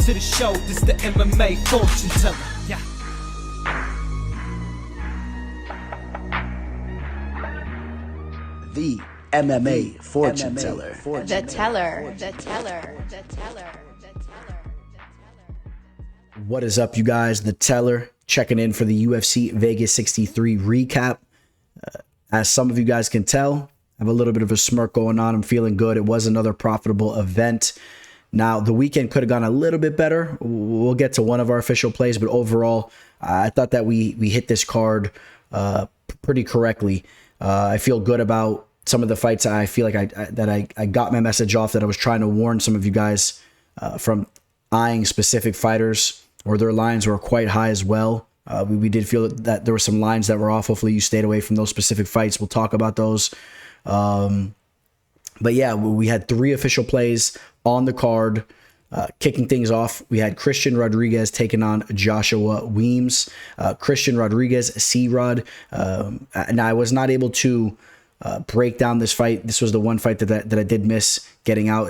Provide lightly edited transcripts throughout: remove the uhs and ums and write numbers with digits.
to the show. This the MMA fortune teller. Yeah. The MMA fortune teller. The teller. What is up, you guys? The teller checking in for the UFC Vegas 63 recap. As some of you guys can tell, I have a little bit of a smirk going on. I'm feeling good. It was another profitable event. Now, the weekend could have gone a little bit better. We'll get to one of our official plays, but overall, I thought that we hit this card pretty correctly. I feel good about some of the fights. I feel like I got my message off, that I was trying to warn some of you guys from eyeing specific fighters, or their lines were quite high as well. We did feel that there were some lines that were off. Hopefully you stayed away from those specific fights. We'll talk about those. But yeah, we had 3 official plays on the card. Kicking things off, we had Christian Rodriguez taking on Joshua Weems. Christian Rodriguez, C-Rod. Now, I was not able to break down this fight. This was the one fight that I did miss getting out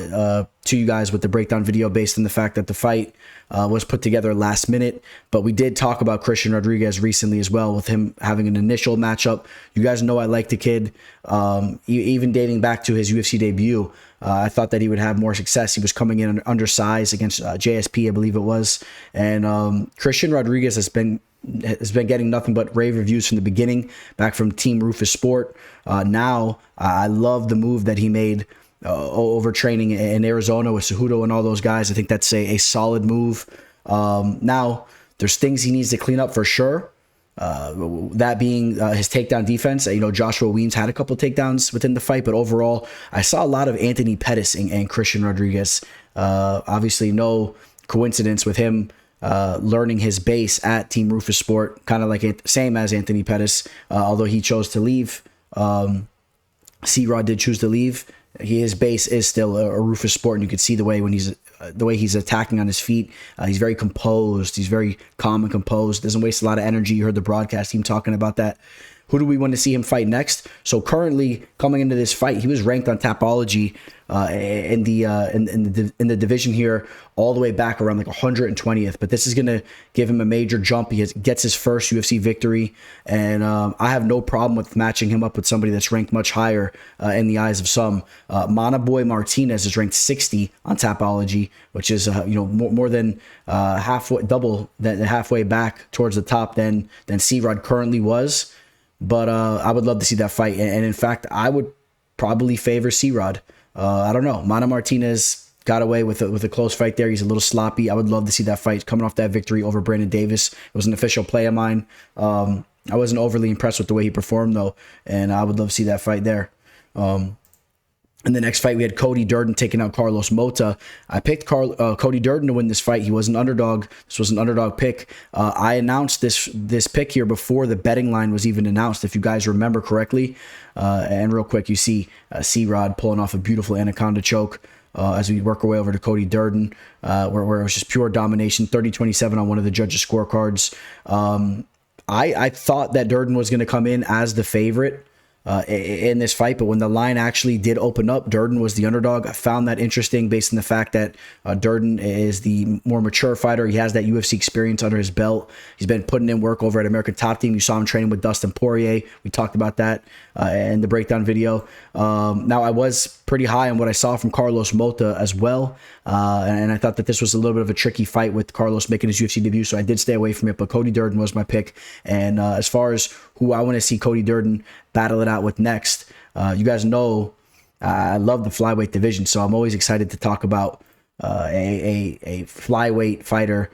to you guys with the breakdown video, based on the fact that the fight was put together last minute. But we did talk about Christian Rodriguez recently as well, with him having an initial matchup. You guys know I like the kid, even dating back to his UFC debut. I thought that he would have more success. He was coming in undersized against JSP, I believe it was. And Christian Rodriguez has been getting nothing but rave reviews from the beginning, back from Team Rufus Sport. Now, I love the move that he made over training in Arizona with Cejudo and all those guys. I think that's a solid move. Now, there's things he needs to clean up for sure. That being his takedown defense. Joshua Weems had a couple of takedowns within the fight, but overall, I saw a lot of Anthony Pettis and Christian Rodriguez. Obviously, no coincidence with him learning his base at Team Rufus Sport, kind of like same as Anthony Pettis, although he chose to leave. C-Rod did choose to leave. His base is still a Rufus Sport, and you can see the way he's attacking on his feet. He's very composed. He's very calm and composed. Doesn't waste a lot of energy. You heard the broadcast team talking about that. Who do we want to see him fight next? So currently, coming into this fight, he was ranked on Tapology in the division here, all the way back around like 120th. But this is going to give him a major jump. He gets his first UFC victory, and I have no problem with matching him up with somebody that's ranked much higher in the eyes of some. Manaboy Martinez is ranked 60 on Tapology, which is more than double than halfway back towards the top than C-Rod currently was. But I would love to see that fight. And in fact, I would probably favor C-Rod. I don't know. Mana Martinez got away with a close fight there. He's a little sloppy. I would love to see that fight, coming off that victory over Brandon Davis. It was an official play of mine. I wasn't overly impressed with the way he performed, though. And I would love to see that fight there. In the next fight, we had Cody Durden taking out Carlos Mota. I picked Cody Durden to win this fight. He was an underdog. This was an underdog pick. I announced this pick here before the betting line was even announced, if you guys remember correctly. And real quick, you see C-Rod pulling off a beautiful anaconda choke as we work our way over to Cody Durden, where it was just pure domination, 30-27 on one of the judges' scorecards. I thought that Durden was going to come in as the favorite in this fight, but when the line actually did open up, Durden was the underdog. I found that interesting, based on the fact that Durden is the more mature fighter. He has that UFC experience under his belt. He's been putting in work over at American Top Team. You saw him training with Dustin Poirier. We talked about that in the breakdown video. Now, I was pretty high on what I saw from Carlos Mota as well, and I thought that this was a little bit of a tricky fight with Carlos making his UFC debut, so I did stay away from it. But Cody Durden was my pick, and as far as who I want to see Cody Durden battle it out with next, you guys know I love the flyweight division, so I'm always excited to talk about a flyweight fighter,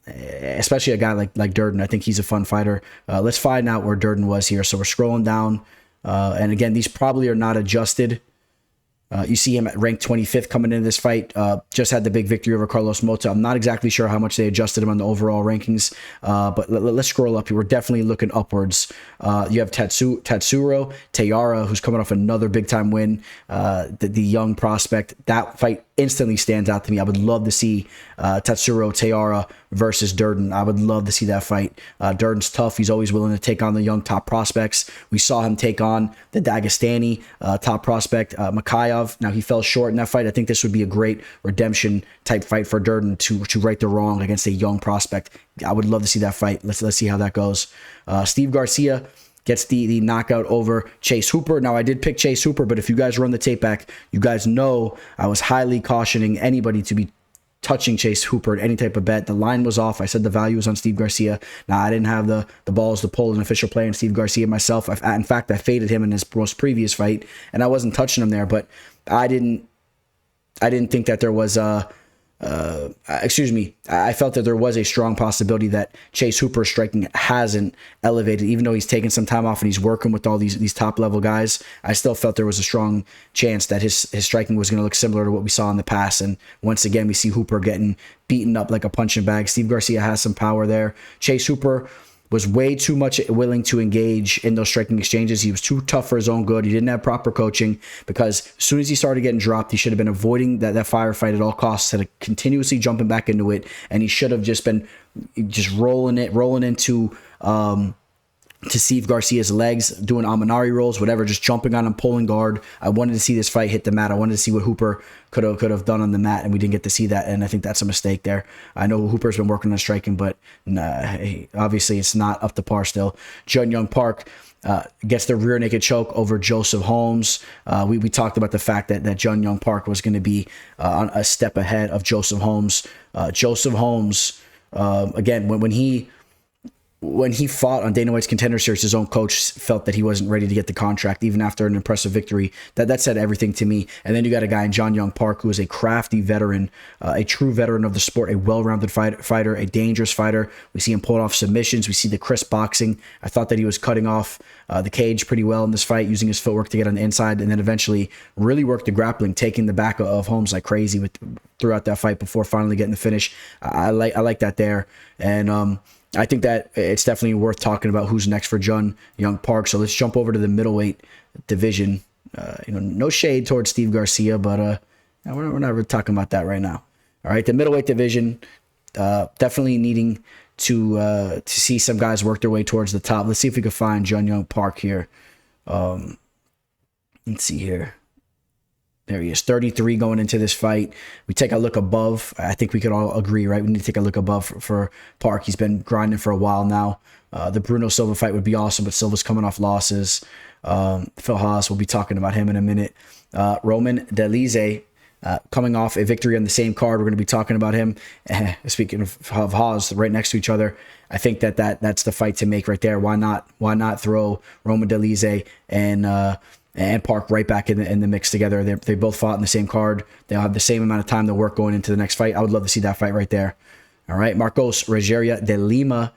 especially a guy like Durden. I think he's a fun fighter. Let's find out where Durden was here. So we're scrolling down, and again, these probably are not adjusted. You see him at ranked 25th coming into this fight. Just had the big victory over Carlos Mota. I'm not exactly sure how much they adjusted him on the overall rankings, but let's scroll up here. We're definitely looking upwards. You have Tatsuro Tayara, who's coming off another big-time win, the young prospect. That fight instantly stands out to me. I would love to see Tatsuro Taira versus Durden. I would love to see that fight. Durden's tough. He's always willing to take on the young top prospects. We saw him take on the Dagestani top prospect, Mikhailov. Now, he fell short in that fight. I think this would be a great redemption type fight for Durden to right the wrong against a young prospect. I would love to see that fight. Let's see how that goes. Steve Garcia gets the knockout over Chase Hooper. Now, I did pick Chase Hooper, but if you guys run the tape back, you guys know I was highly cautioning anybody to be touching Chase Hooper at any type of bet. The line was off. I said the value was on Steve Garcia. Now, I didn't have the balls to pull an official play on Steve Garcia myself. In fact, I faded him in his most previous fight, and I wasn't touching him there, but I didn't think that there was I felt that there was a strong possibility that Chase Hooper's striking hasn't elevated, even though he's taken some time off and he's working with all these top level guys. I still felt there was a strong chance that his striking was going to look similar to what we saw in the past. And once again, we see Hooper getting beaten up like a punching bag. Steve Garcia has some power there. Chase Hooper was way too much willing to engage in those striking exchanges. He was too tough for his own good. He didn't have proper coaching, because as soon as he started getting dropped, he should have been avoiding that firefight at all costs, instead of continuously jumping back into it. And he should have just been rolling into to Steve Garcia's legs, doing Amanari rolls, whatever, just jumping on him, pulling guard. I wanted to see this fight hit the mat. I wanted to see what Hooper could have done on the mat, and we didn't get to see that, and I think that's a mistake there. I know Hooper's been working on striking, but obviously it's not up to par still. Jun Young Park gets the rear naked choke over Joseph Holmes. We talked about the fact that Jun Young Park was going to be on a step ahead of Joseph Holmes. Joseph Holmes, again, when he fought on Dana White's Contender Series, his own coach felt that he wasn't ready to get the contract, even after an impressive victory. That said everything to me. And then you got a guy in John Young Park who is a crafty veteran, a true veteran of the sport, a well-rounded fighter, a dangerous fighter. We see him pulling off submissions. We see the crisp boxing. I thought that he was cutting off the cage pretty well in this fight, using his footwork to get on the inside, and then eventually really worked the grappling, taking the back of Holmes like crazy throughout that fight before finally getting the finish. I like that there. And I think that it's definitely worth talking about who's next for Jun Young Park. So let's jump over to the middleweight division. No shade towards Steve Garcia, but we're not really talking about that right now. All right, the middleweight division, definitely needing to see some guys work their way towards the top. Let's see if we can find Jun Young Park here. Let's see here. There he is, 33 going into this fight. We take a look above. I think we could all agree, right? We need to take a look above for Park. He's been grinding for a while now. The Bruno Silva fight would be awesome, but Silva's coming off losses. Phil Hawes, we'll be talking about him in a minute. Roman Delise, coming off a victory on the same card. We're going to be talking about him. Speaking of Hawes, right next to each other, I think that's the fight to make right there. Why not throw Roman Delise and Park right back in the mix together? They both fought in the same card. They'll have the same amount of time to work going into the next fight. I would love to see that fight right there. All right, Marcos Rogerio de Lima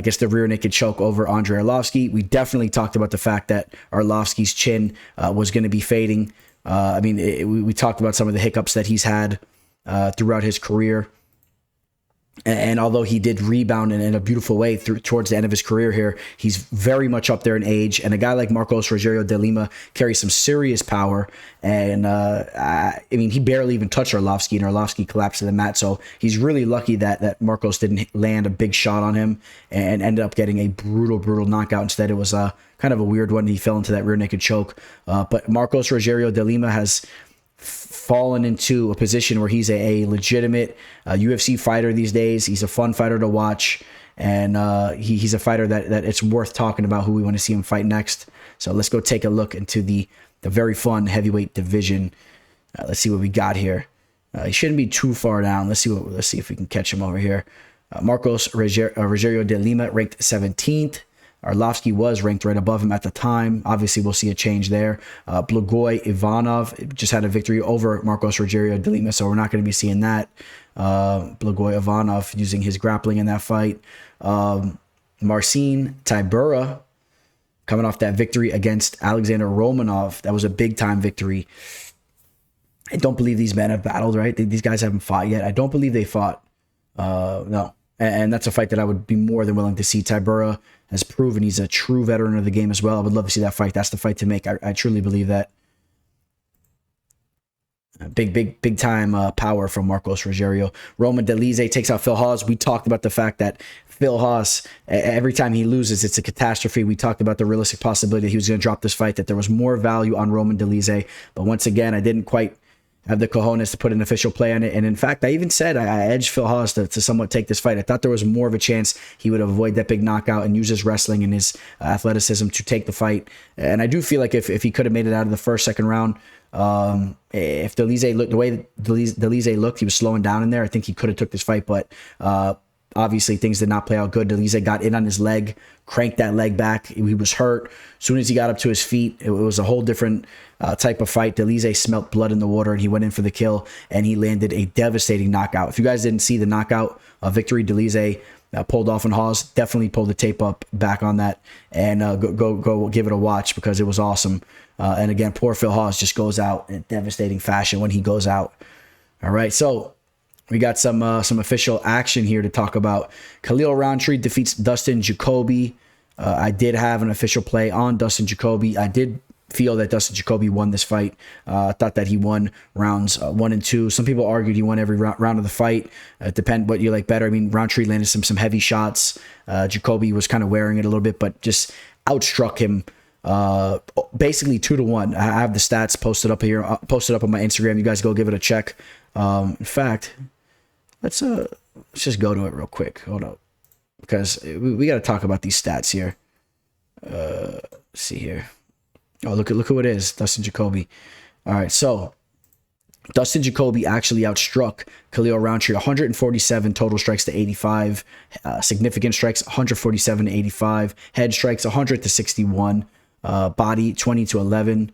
gets the rear naked choke over Andre Arlovski. We definitely talked about the fact that Arlovski's chin was going to be fading. We talked about some of the hiccups that he's had throughout his career. And although he did rebound in a beautiful way towards the end of his career here, he's very much up there in age. And a guy like Marcos Rogerio de Lima carries some serious power. And he barely even touched Arlovski, and Arlovski collapsed to the mat. So he's really lucky that Marcos didn't land a big shot on him and ended up getting a brutal knockout. Instead, it was kind of a weird one. He fell into that rear naked choke. But Marcos Rogerio de Lima has fallen into a position where he's a legitimate UFC fighter these days. He's a fun fighter to watch, and he's a fighter that it's worth talking about who we want to see him fight next. So let's go take a look into the very fun heavyweight division. Let's see what we got here. He shouldn't be too far down. Let's see if we can catch him over here. Marcos Rogerio de Lima, ranked 17th. Arlovski was ranked right above him at the time. Obviously, we'll see a change there. Blagoy Ivanov just had a victory over Marcos Rogerio de Lima, so we're not going to be seeing that. Blagoy Ivanov using his grappling in that fight. Marcin Tybura coming off that victory against Alexander Romanov. That was a big-time victory. I don't believe these men have battled, right? These guys haven't fought yet. I don't believe they fought. No. And that's a fight that I would be more than willing to see. Tybura has proven he's a true veteran of the game as well. I would love to see that fight. That's the fight to make. I truly believe that. Big time power from Marcos Rogerio. Roman Delise takes out Phil Hawes. We talked about the fact that Phil Hawes, every time he loses, it's a catastrophe. We talked about the realistic possibility that he was going to drop this fight, that there was more value on Roman Delise. But once again, I didn't quite have the cojones to put an official play on it. And in fact, I even said I edged Phil Hawes to somewhat take this fight. I thought there was more of a chance he would avoid that big knockout and use his wrestling and his athleticism to take the fight. And I do feel like if he could have made it out of the first, second round, if Delise looked the way Delise looked, he was slowing down in there, I think he could have took this fight, but obviously things did not play out good. Delise got in on his leg, cranked that leg back. He was hurt. As soon as he got up to his feet, it was a whole different type of fight. Delise smelt blood in the water, and he went in for the kill, and he landed a devastating knockout. If you guys didn't see the knockout victory Delise pulled off on Hawes, definitely pull the tape up back on that and go give it a watch, because it was awesome. And again, poor Phil Hawes just goes out in devastating fashion when he goes out. All right, so we got some official action here to talk about. Khalil Rountree defeats Dustin Jacoby. I did have an official play on Dustin Jacoby. I did feel that Dustin Jacoby won this fight. I thought that he won rounds 1 and 2. Some people argued he won every round of the fight. It depends what you like better. I mean, Rountree landed some heavy shots. Jacoby was kind of wearing it a little bit, but just outstruck him basically 2-1. I have the stats posted up here, posted up on my Instagram. You guys go give it a check. In fact, let's just go to it real quick. Hold up, because we got to talk about these stats here. Let's see here. Oh, look who it is, Dustin Jacoby. All right, so Dustin Jacoby actually outstruck Khalil Rountree 147 total strikes to 85, significant strikes 147 to 85, head strikes 100 to 61, body 20 to 11,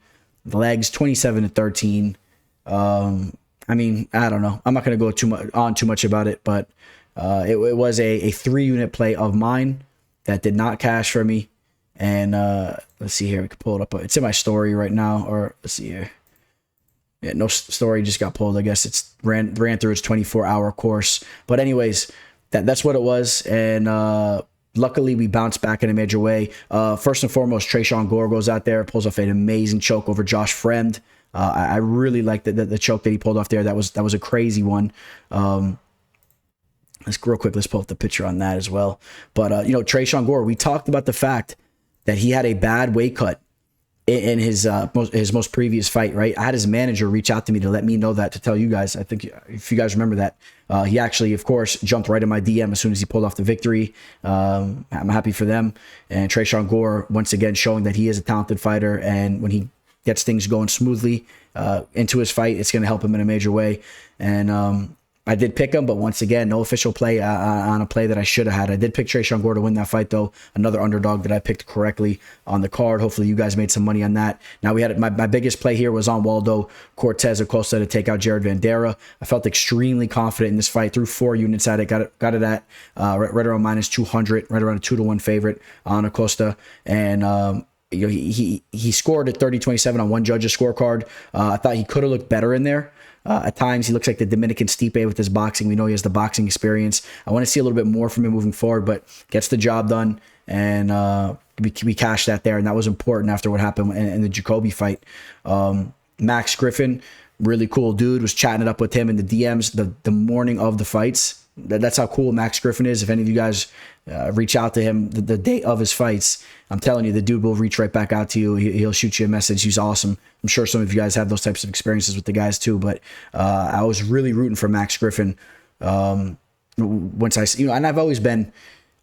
legs 27 to 13. I mean, I don't know. I'm not going to go too much about it, but it was a 3-unit play of mine that did not cash for me. And let's see here. We can pull it up. It's in my story right now. Or let's see here. Yeah, no story just got pulled. I guess it's ran through its 24-hour course. But anyways, that's what it was. And luckily, we bounced back in a major way. First and foremost, Trayshawn Gore goes out there, pulls off an amazing choke over Josh Fremd. I really liked the choke that he pulled off there. That was a crazy one. Let's real quick. Let's pull up the picture on that as well. But Trayshawn Gore, we talked about the fact that he had a bad weight cut in his most previous fight, right? I had his manager reach out to me to let me know that, to tell you guys. I think if you guys remember that, he actually, of course, jumped right in my DM as soon as he pulled off the victory. I'm happy for them. And Trayshawn Gore, once again, showing that he is a talented fighter, and when he gets things going smoothly into his fight, it's going to help him in a major way. And I did pick him, but once again, no official play on a play that I should have had. I did pick Trayshawn Gore to win that fight, though. Another underdog that I picked correctly on the card. Hopefully, you guys made some money on that. Now, we had my biggest play here was on Waldo Cortez Acosta to take out Jared Vandera. I felt extremely confident in this fight. Threw 4 units at it. Got it at right around minus 200, right around a 2-1 favorite on Acosta. And he scored at 30-27 on one judge's scorecard. I thought he could have looked better in there. At times, he looks like the Dominican Stipe with his boxing. We know he has the boxing experience. I want to see a little bit more from him moving forward, but gets the job done, and we cashed that there, and that was important after what happened in the Jacoby fight. Max Griffin, really cool dude, was chatting it up with him in the DMs the morning of the fights. That's how cool Max Griffin is. If any of you guys reach out to him the day of his fights, I'm telling you, the dude will reach right back out to you. He'll shoot you a message. He's awesome. I'm sure some of you guys have those types of experiences with the guys too, but I was really rooting for Max Griffin. Once I, and I've always been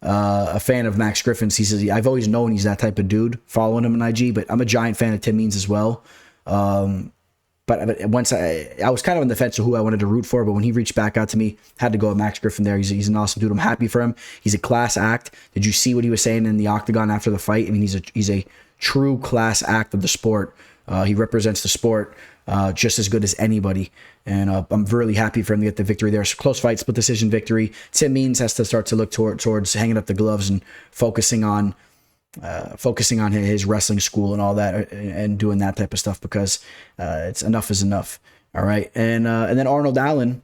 a fan of Max Griffin. I've always known he's that type of dude, following him on IG, but I'm a giant fan of Tim Means as well. But once I was kind of on the fence of who I wanted to root for, but when he reached back out to me, had to go with Max Griffin there. He's an awesome dude. I'm happy for him. He's a class act. Did you see what he was saying in the octagon after the fight? I mean, he's a true class act of the sport. He represents the sport just as good as anybody. And I'm really happy for him to get the victory there. So close fight, split decision victory. Tim Means has to start to look towards hanging up the gloves and focusing on his wrestling school and all that, and doing that type of stuff, because it's enough is enough. All right. And then Arnold Allen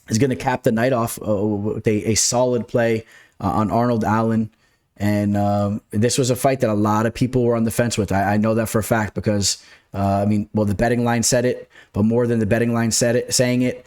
is going to cap the night off with a solid play on Arnold Allen. And this was a fight that a lot of people were on the fence with. I know that for a fact because, I mean, well, the betting line said it, but more than the betting line saying it,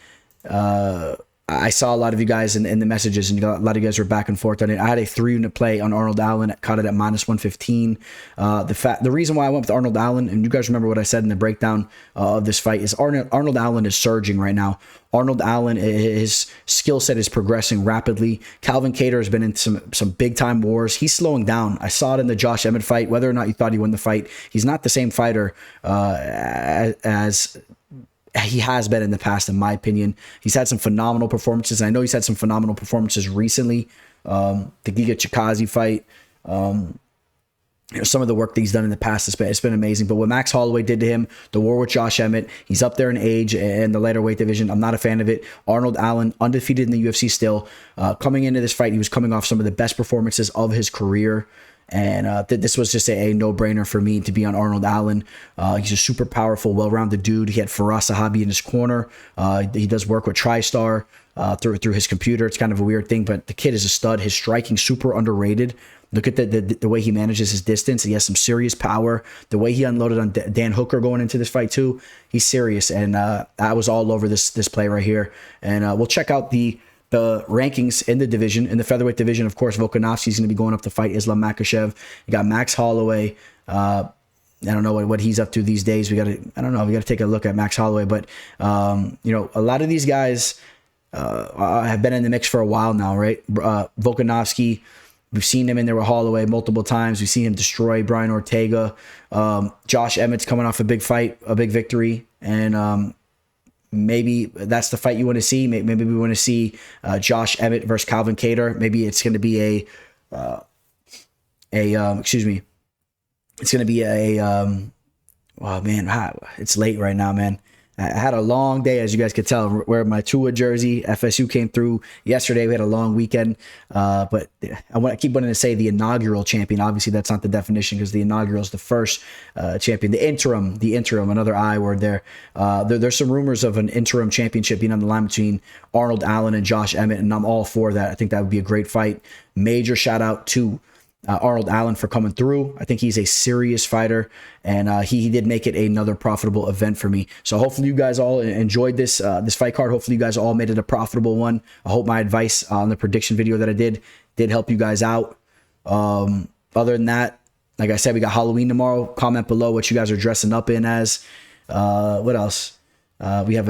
I saw a lot of you guys in the messages, and a lot of you guys were back and forth on it. I had a 3-unit play on Arnold Allen, caught it at -115. The reason why I went with Arnold Allen, and you guys remember what I said in the breakdown of this fight, is Arnold Allen is surging right now. Arnold Allen, his skill set is progressing rapidly. Calvin Kattar has been in some big time wars. He's slowing down. I saw it in the Josh Emmett fight. Whether or not you thought he won the fight, he's not the same fighter as he has been in the past, in my opinion. He's had some phenomenal performances. I know he's had some phenomenal performances recently. The Giga Chikazi fight, some of the work that he's done in the past, it's been amazing. But what Max Holloway did to him, the war with Josh Emmett, he's up there in age and the lighter weight division. I'm not a fan of it. Arnold Allen, undefeated in the UFC still. Coming into this fight, he was coming off some of the best performances of his career. And this was just a no-brainer for me to be on Arnold Allen. He's a super powerful, well-rounded dude. He had Faraz Sahabi in his corner. He does work with TriStar through his computer. It's kind of a weird thing, but the kid is a stud. His striking super underrated. Look at the way he manages his distance. He has some serious power. The way he unloaded on Dan Hooker going into this fight too, he's serious. And I was all over this play right here. And we'll check out the rankings in the division. In the featherweight division, of course, Volkanovski's going to be going up to fight Islam Makhachev. You got Max Holloway. I don't know what he's up to these days. We got to take a look at Max Holloway. But you know, a lot of these guys have been in the mix for a while now, right? Volkanovski, we've seen him in there with Holloway multiple times. We've seen him destroy Brian Ortega. Josh Emmett's coming off a big fight, a big victory, and maybe that's the fight you want to see. Maybe we want to see Josh Emmett versus Calvin Kattar. Maybe it's going to be it's going to be oh man, it's late right now, man. I had a long day, as you guys could tell, wearing my Tua jersey. FSU came through yesterday. We had a long weekend. But I keep wanting to say the inaugural champion. Obviously, that's not the definition because the inaugural is the first champion. The interim, another I word there. There's some rumors of an interim championship being on the line between Arnold Allen and Josh Emmett, and I'm all for that. I think that would be a great fight. Major shout out to Arnold Allen for coming through. I think he's a serious fighter, and he did make it another profitable event for me. So hopefully you guys all enjoyed this fight card. Hopefully you guys all made it a profitable one. I hope my advice on the prediction video that I did help you guys out. Other than that, like I said, we got Halloween tomorrow. Comment below what you guys are dressing up in as. What else? We have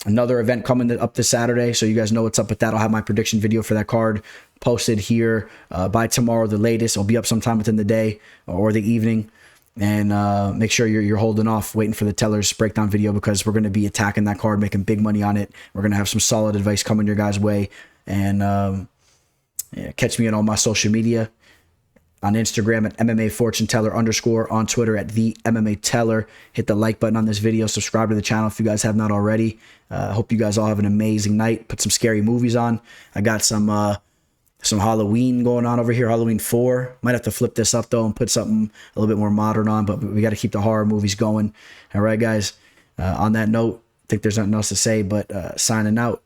another event coming up this Saturday, so you guys know what's up with that. I'll have my prediction video for that card posted here by tomorrow, the latest. It'll be up sometime within the day or the evening. And make sure you're holding off, waiting for the Teller's breakdown video, because we're going to be attacking that card, making big money on it. We're going to have some solid advice coming your guys' way. And yeah, catch me on all my social media. On Instagram at MMA Fortune Teller _ on Twitter at the MMA Teller. Hit the like button on this video. Subscribe to the channel if you guys have not already. Hope you guys all have an amazing night. Put some scary movies on. I got some Halloween going on over here. Halloween 4. Might have to flip this up though and put something a little bit more modern on. But we got to keep the horror movies going. All right, guys. On that note, I think there's nothing else to say. But signing out,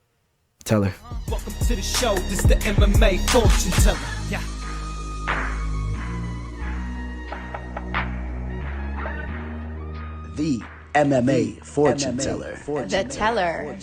Teller. Welcome to the show. This the MMA Fortune Teller. Yeah. The MMA Fortune Teller. The teller.